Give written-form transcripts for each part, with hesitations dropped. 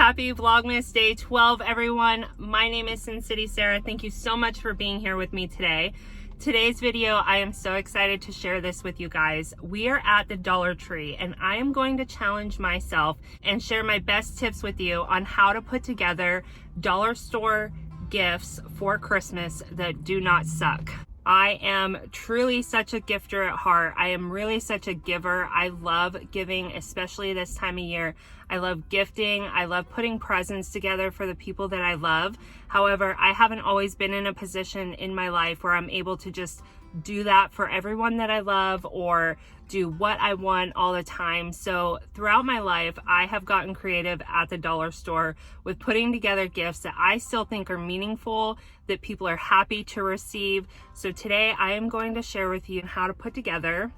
Happy Vlogmas Day 12, everyone. My name is Sin City Sarah. Thank you so much for being here with me today. Today's video, I am so excited to share this with you guys. We are at the Dollar Tree and I am going to challenge myself and share my best tips with you on how to put together dollar store gifts for Christmas that do not suck. I am truly such a gifter at heart. I am really such a giver. I love giving, especially this time of year. I love gifting. I love putting presents together for the people that I love. However, I haven't always been in a position in my life where I'm able to just do that for everyone that I love or do what I want all the time. So throughout my life, I have gotten creative at the dollar store with putting together gifts that I still think are meaningful, that people are happy to receive. So today I am going to share with you how to put together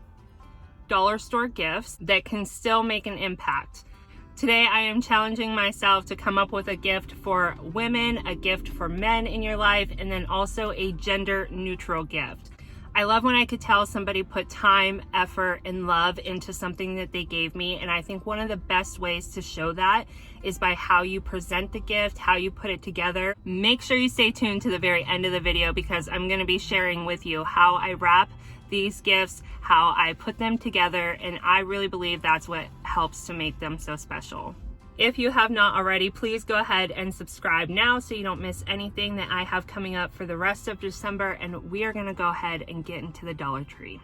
dollar store gifts that can still make an impact. Today I am challenging myself to come up with a gift for women, a gift for men in your life, and then also a gender neutral gift. I love when I could tell somebody put time, effort, and love into something that they gave me. And I think one of the best ways to show that is by how you present the gift, how you put it together. Make sure you stay tuned to the very end of the video because I'm going to be sharing with you how I wrap these gifts, how I put them together, and I really believe that's what helps to make them so special. If you have not already, please go ahead and subscribe now so you don't miss anything that I have coming up for the rest of December, and we are going to go ahead and get into the Dollar Tree.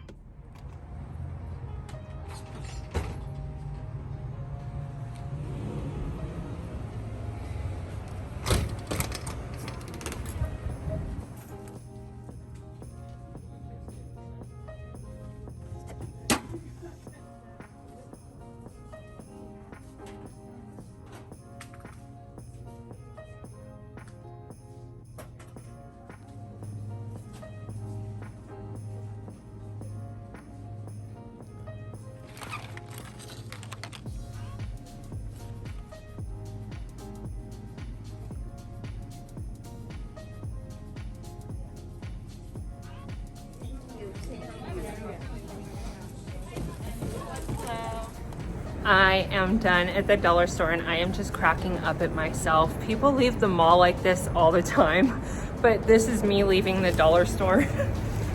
I am done at the dollar store and I am just cracking up at myself. People leave the mall like this all the time, but this is me leaving the dollar store.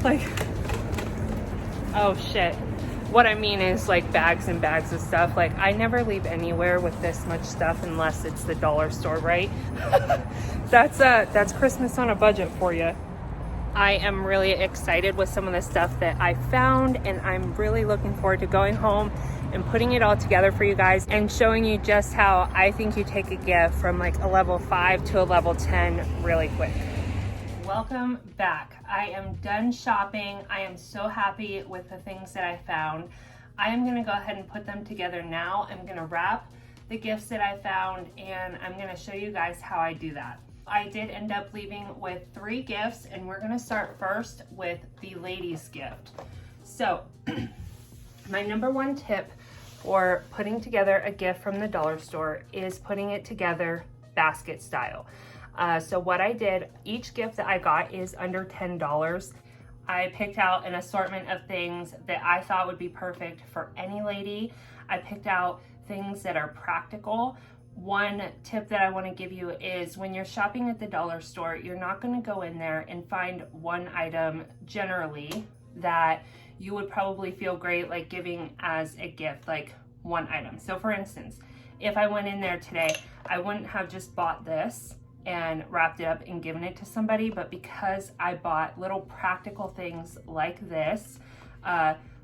Like, oh shit. What I mean is like bags and bags of stuff. Like I never leave anywhere with this much stuff unless it's the dollar store, right? That's Christmas on a budget for you. I am really excited with some of the stuff that I found, and I'm really looking forward to going home and putting it all together for you guys and showing you just how I think you take a gift from like a level 5 to a level 10 really quick. Welcome back. I am done shopping. I am so happy with the things that I found. I am gonna go ahead and put them together now. I'm gonna wrap the gifts that I found and I'm gonna show you guys how I do that. I did end up leaving with 3 gifts and we're gonna start first with the ladies gift. So my number one tip for putting together a gift from the dollar store is putting it together basket style. So what I did, each gift that I got is under $10. I picked out an assortment of things that I thought would be perfect for any lady. I picked out things that are practical. One tip that I want to give you is when you're shopping at the dollar store, you're not going to go in there and find one item generally that you would probably feel great like giving as a gift, like one item. So for instance, if I went in there today, I wouldn't have just bought this and wrapped it up and given it to somebody, but because I bought little practical things like this,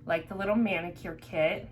like the little manicure kit.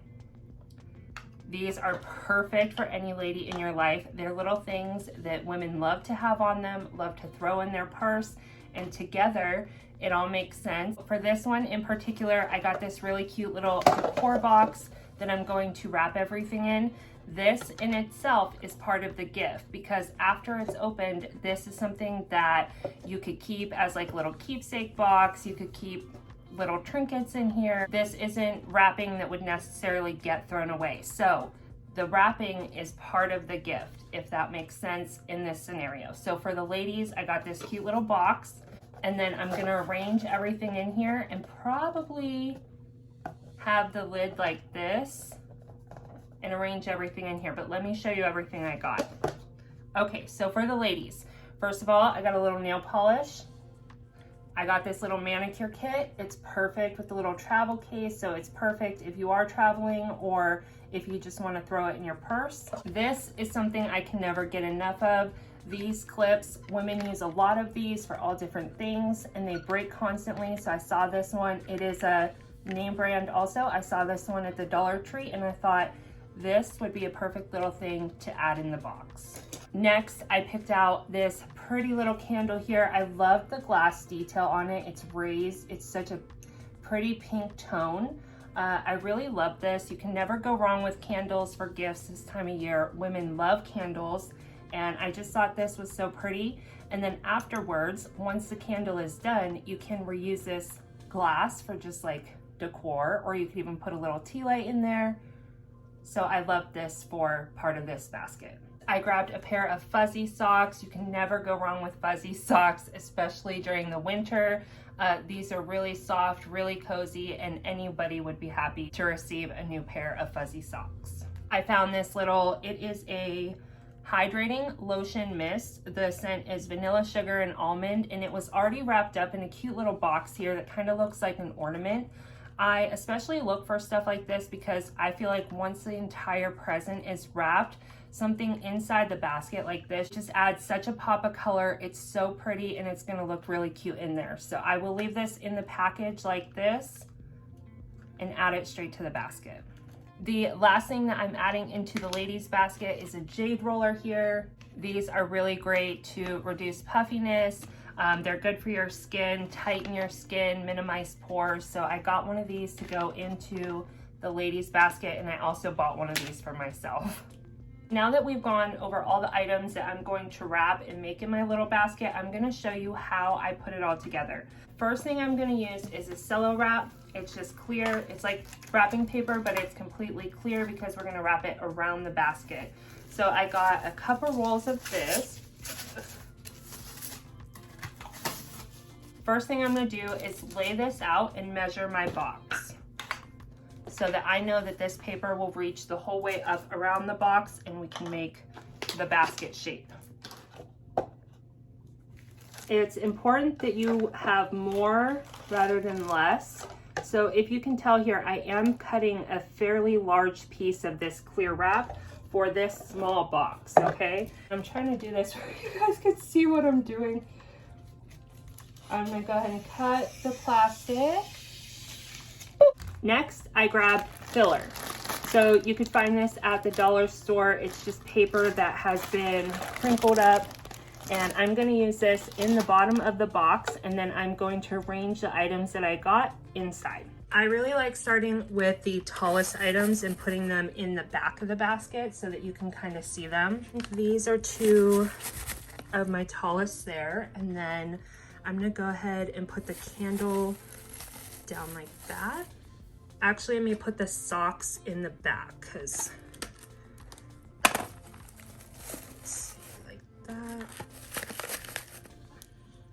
These are perfect for any lady in your life. They're little things that women love to have on them, love to throw in their purse, and together it all makes sense. For this one in particular, I got this really cute little decor box that I'm going to wrap everything in. This in itself is part of the gift because after it's opened, this is something that you could keep as like a little keepsake box. You could keep little trinkets in here. This isn't wrapping that would necessarily get thrown away. So the wrapping is part of the gift, if that makes sense in this scenario. So for the ladies, I got this cute little box and then I'm gonna arrange everything in here and probably have the lid like this and arrange everything in here. But let me show you everything I got. Okay, so for the ladies, first of all, I got a little nail polish. I got this little manicure kit. It's perfect with the little travel case, so it's perfect if you are traveling or if you just want to throw it in your purse. This is something I can never get enough of. These clips, women use a lot of these for all different things and they break constantly. So I saw this one. It is a name brand also. I saw this one at the Dollar Tree and I thought this would be a perfect little thing to add in the box. Next, I picked out this pretty little candle here. I love the glass detail on it. It's raised. It's such a pretty pink tone. I really love this. You can never go wrong with candles for gifts this time of year. Women love candles, and I just thought this was so pretty. And then afterwards, once the candle is done, you can reuse this glass for just like decor, or you could even put a little tea light in there. So I love this for part of this basket. I grabbed a pair of fuzzy socks. You can never go wrong with fuzzy socks, especially during the winter. These are really soft, really cozy, and anybody would be happy to receive a new pair of fuzzy socks. I found this little, it is a hydrating lotion mist. The scent is vanilla, sugar, and almond, and it was already wrapped up in a cute little box here that kind of looks like an ornament. I especially look for stuff like this because I feel like once the entire present is wrapped, something inside the basket like this just adds such a pop of color. It's so pretty and it's gonna look really cute in there. So I will leave this in the package like this and add it straight to the basket. The last thing that I'm adding into the ladies basket is a Jade Roller here. These are really great to reduce puffiness. They're good for your skin, tighten your skin, minimize pores. So I got one of these to go into the ladies basket, and I also bought one of these for myself. Now that we've gone over all the items that I'm going to wrap and make in my little basket, I'm gonna show you how I put it all together. First thing I'm gonna use is a cello wrap. It's just clear. It's like wrapping paper, but it's completely clear because we're gonna wrap it around the basket. So I got a couple rolls of this. First thing I'm gonna do is lay this out and measure my box so that I know that this paper will reach the whole way up around the box and we can make the basket shape. It's important that you have more rather than less. So if you can tell here, I am cutting a fairly large piece of this clear wrap for this small box, okay? I'm trying to do this where you guys can see what I'm doing. I'm gonna go ahead and cut the plastic. Next, I grabbed filler. So you could find this at the dollar store. It's just paper that has been crinkled up. And I'm gonna use this in the bottom of the box, and then I'm going to arrange the items that I got inside. I really like starting with the tallest items and putting them in the back of the basket so that you can kind of see them. These are two of my tallest there, and then I'm gonna go ahead and put the candle down like that. Actually, I'm gonna put the socks in the back because, like that.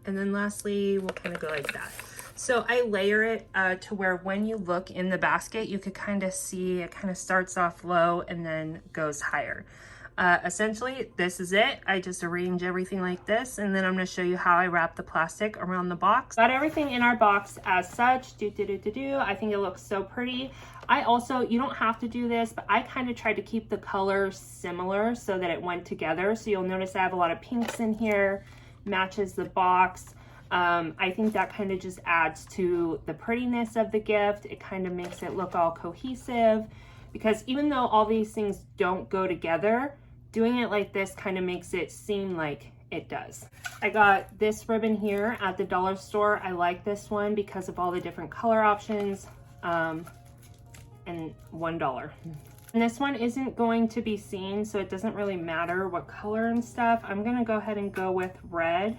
And then lastly, we'll kind of go like that. So I layer it to where when you look in the basket, you could kind of see it kind of starts off low and then goes higher. Essentially, this is it. I just arrange everything like this, and then I'm gonna show you how I wrap the plastic around the box. Got everything in our box as such. I think it looks so pretty. I also, you don't have to do this, but I kind of tried to keep the colors similar so that it went together. So you'll notice I have a lot of pinks in here, matches the box. I think that kind of just adds to the prettiness of the gift. It kind of makes it look all cohesive, because even though all these things don't go together, doing it like this kind of makes it seem like it does. I got this ribbon here at the dollar store. I like this one because of all the different color options, and $1. And this one isn't going to be seen, so it doesn't really matter what color and stuff. I'm gonna go ahead and go with red.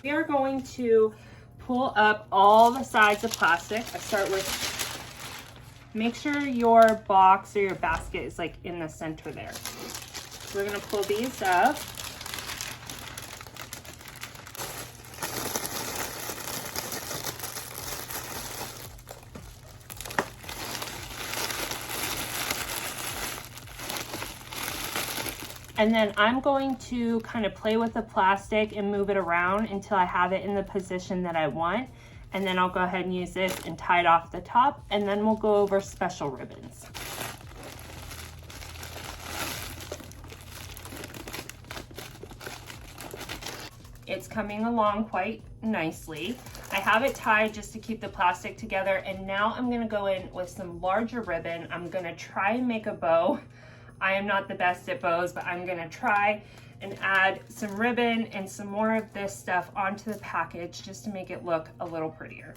We are going to pull up all the sides of plastic. I start with, make sure your box or your basket is like in the center there. We're gonna pull these up. And then I'm going to kind of play with the plastic and move it around until I have it in the position that I want. And then I'll go ahead and use this and tie it off the top, and then we'll go over special ribbons. It's coming along quite nicely. I have it tied just to keep the plastic together, and now I'm gonna go in with some larger ribbon. I'm gonna try and make a bow. I am not the best at bows, but I'm gonna try and add some ribbon and some more of this stuff onto the package just to make it look a little prettier.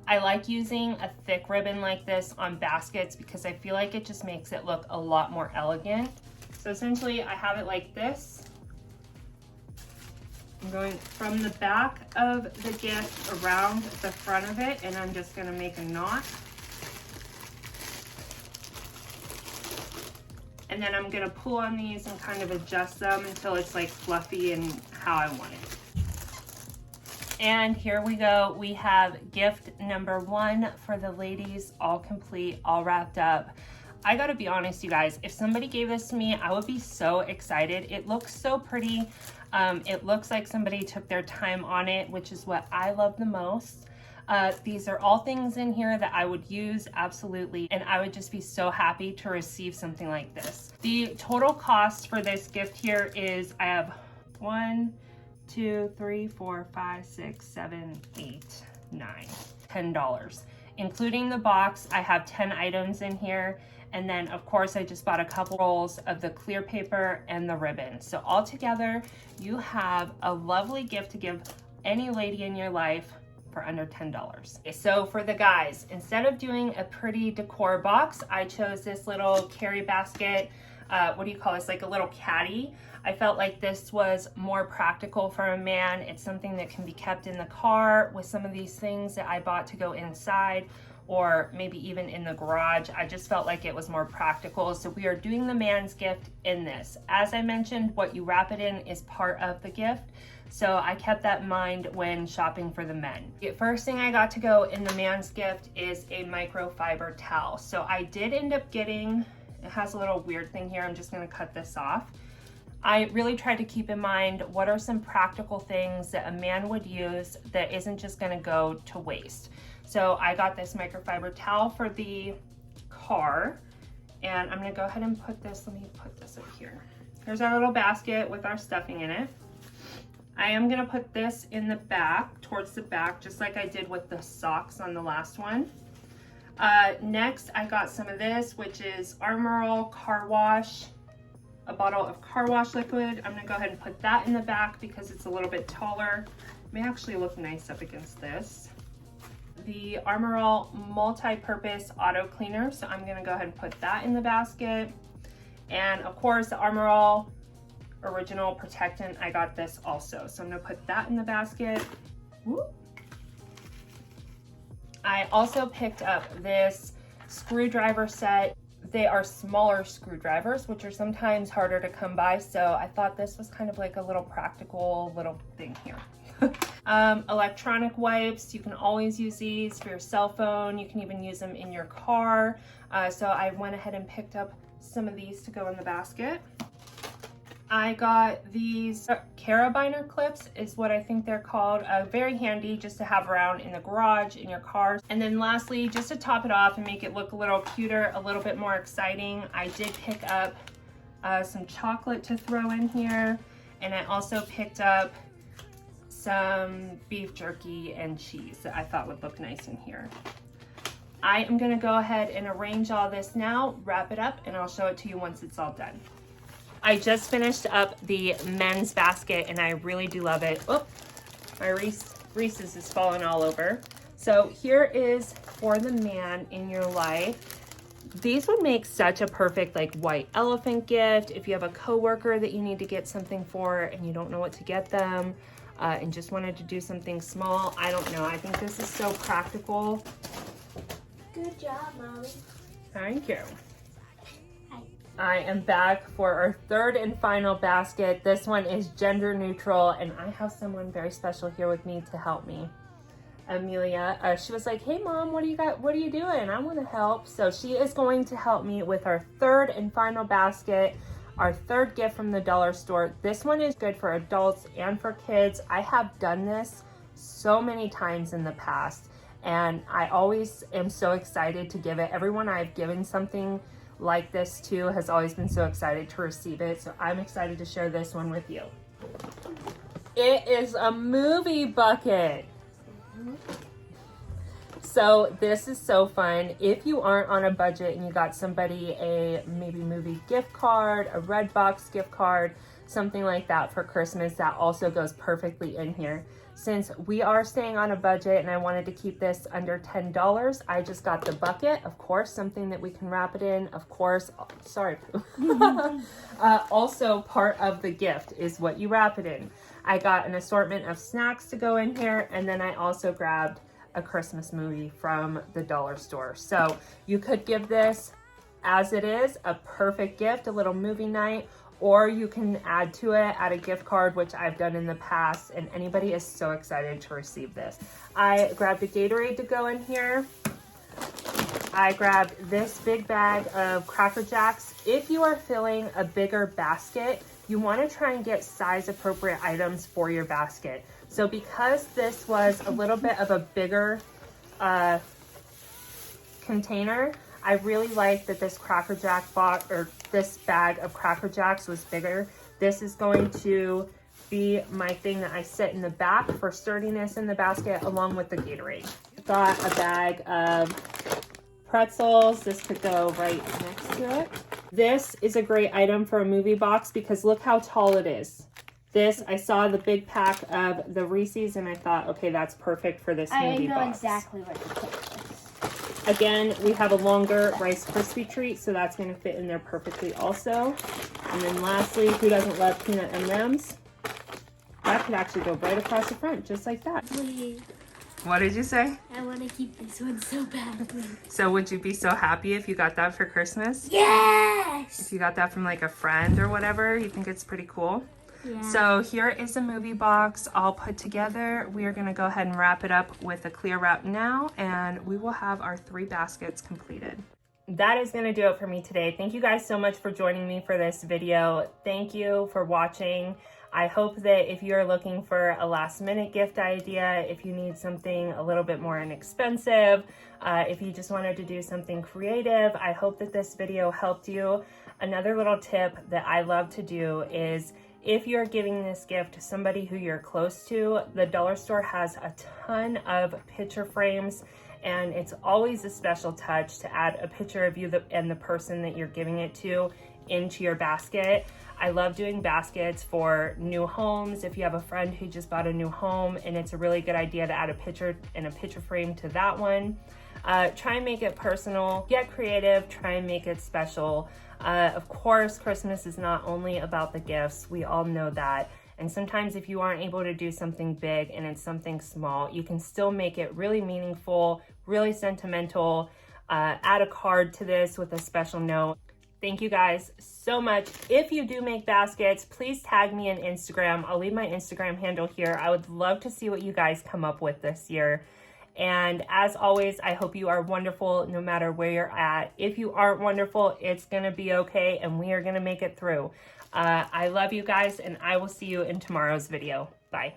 I like using a thick ribbon like this on baskets because I feel like it just makes it look a lot more elegant. So essentially I have it like this. I'm going from the back of the gift around the front of it, and I'm just gonna make a knot. And then I'm gonna pull on these and kind of adjust them until it's like fluffy and how I want it. And here we go. We have gift number 1 for the ladies, all complete, all wrapped up. I gotta be honest, you guys, if somebody gave this to me, I would be so excited. It looks so pretty. It looks like somebody took their time on it, which is what I love the most. These are all things in here that I would use, absolutely, and I would just be so happy to receive something like this. The total cost for this gift here is, I have 1, 2, 3, 4, 5, 6, 7, 8, 9, $10. Including the box, I have 10 items in here. And then of course I just bought a couple rolls of the clear paper and the ribbon. So altogether, you have a lovely gift to give any lady in your life for under $10. So for the guys, instead of doing a pretty decor box, I chose this little carry basket. What do you call this? Like a little caddy. I felt like this was more practical for a man. It's something that can be kept in the car with some of these things that I bought to go inside, or maybe even in the garage. I just felt like it was more practical. So we are doing the man's gift in this. As I mentioned, what you wrap it in is part of the gift. So I kept that in mind when shopping for the men. The first thing I got to go in the man's gift is a microfiber towel. So I did end up getting, it has a little weird thing here. I'm just gonna cut this off. I really tried to keep in mind what are some practical things that a man would use that isn't just gonna go to waste. So I got this microfiber towel for the car, and I'm gonna go ahead and put this, let me put this up here. Here's our little basket with our stuffing in it. I am gonna put this in the back, towards the back, just like I did with the socks on the last one. Next, I got some of this, which is Armor All Car Wash, a bottle of car wash liquid. I'm gonna go ahead and put that in the back because it's a little bit taller. It may actually look nice up against this. The Armor All multi-purpose auto cleaner, so I'm gonna go ahead and put that in the basket. And of course, the Armor All original protectant, I got this also, so I'm gonna put that in the basket. Whoop. I also picked up this screwdriver set. They are smaller screwdrivers, which are sometimes harder to come by, so I thought this was kind of like a little practical little thing here. Electronic wipes, you can always use these for your cell phone. You can even use them in your car. So I went ahead and picked up some of these to go in the basket. I got these carabiner clips is what I think they're called. Very handy just to have around in the garage, in your car. And then lastly, just to top it off and make it look a little cuter, a little bit more exciting, I did pick up some chocolate to throw in here. And I also picked up some beef jerky and cheese that I thought would look nice in here. I am gonna go ahead and arrange all this now, wrap it up, and I'll show it to you once it's all done. I just finished up the men's basket and I really do love it. Oh, my Reese's is falling all over. So here is for the man in your life. These would make such a perfect like white elephant gift if you have a coworker that you need to get something for and you don't know what to get them and just wanted to do something small. I don't know, I think this is so practical. Good job, Mommy. Thank you. I am back for our third and final basket. This one is gender neutral, and I have someone very special here with me to help me. Amelia, she was like, hey Mom, what do you got? What are you doing? I want to help. So she is going to help me with our third and final basket. Our third gift from the dollar store. This one is good for adults and for kids. I have done this so many times in the past, and I always am so excited to give it. Everyone I've given something like this to has always been so excited to receive it. So I'm excited to share this one with you. It is a movie bucket. So this is so fun. If you aren't on a budget and you got somebody a maybe movie gift card, a Redbox gift card, something like that for Christmas, that also goes perfectly in here. Since we are staying on a budget and I wanted to keep this under $10, I just got the bucket, of course, something that we can wrap it in, of course. Sorry, Pooh. Also, part of the gift is what you wrap it in. I got an assortment of snacks to go in here, and then I also grabbed a Christmas movie from the dollar store. So you could give this as it is, a perfect gift, a little movie night, or you can add to it, add a gift card, which I've done in the past, and anybody is so excited to receive this. I grabbed a Gatorade to go in here. I grabbed this big bag of Cracker Jacks. If you are filling a bigger basket, you want to try and get size appropriate items for your basket. So because this was a little bit of a bigger container, I really like that this Cracker Jack box, or this bag of Cracker Jacks, was bigger. This is going to be my thing that I sit in the back for sturdiness in the basket, along with the Gatorade. Got a bag of Pretzels. This could go right next to it. This is a great item for a movie box because look how tall it is. This, I saw the big pack of the Reese's and I thought, okay, that's perfect for this movie box. I know exactly what to put this. Again, we have a longer Rice Krispie treat, so that's going to fit in there perfectly also. And then lastly, who doesn't love peanut M&Ms? That could actually go right across the front, just like that. Please. What did you say? I want to keep this one so badly. So would you be so happy if you got that for Christmas? Yes! If you got that from like a friend or whatever, you think it's pretty cool? Yeah. So here is a movie box all put together. We are going to go ahead and wrap it up with a clear wrap now, and we will have our 3 baskets completed. That is going to do it for me today. Thank you guys so much for joining me for this video. Thank you for watching. I hope that if you're looking for a last minute gift idea, if you need something a little bit more inexpensive, if you just wanted to do something creative, I hope that this video helped you. Another little tip that I love to do is, if you're giving this gift to somebody who you're close to, the dollar store has a ton of picture frames, and it's always a special touch to add a picture of you and the person that you're giving it to into your basket. I love doing baskets for new homes. If you have a friend who just bought a new home, and it's a really good idea to add a picture and a picture frame to that one. Try and make it personal, get creative, try and make it special. Of course, Christmas is not only about the gifts. We all know that. And sometimes if you aren't able to do something big and it's something small, you can still make it really meaningful, really sentimental. Add a card to this with a special note. Thank you guys so much. If you do make baskets, please tag me on Instagram. I'll leave my Instagram handle here. I would love to see what you guys come up with this year. And as always, I hope you are wonderful no matter where you're at. If you aren't wonderful, it's gonna be okay, and we are gonna make it through. I love you guys, and I will see you in tomorrow's video. Bye.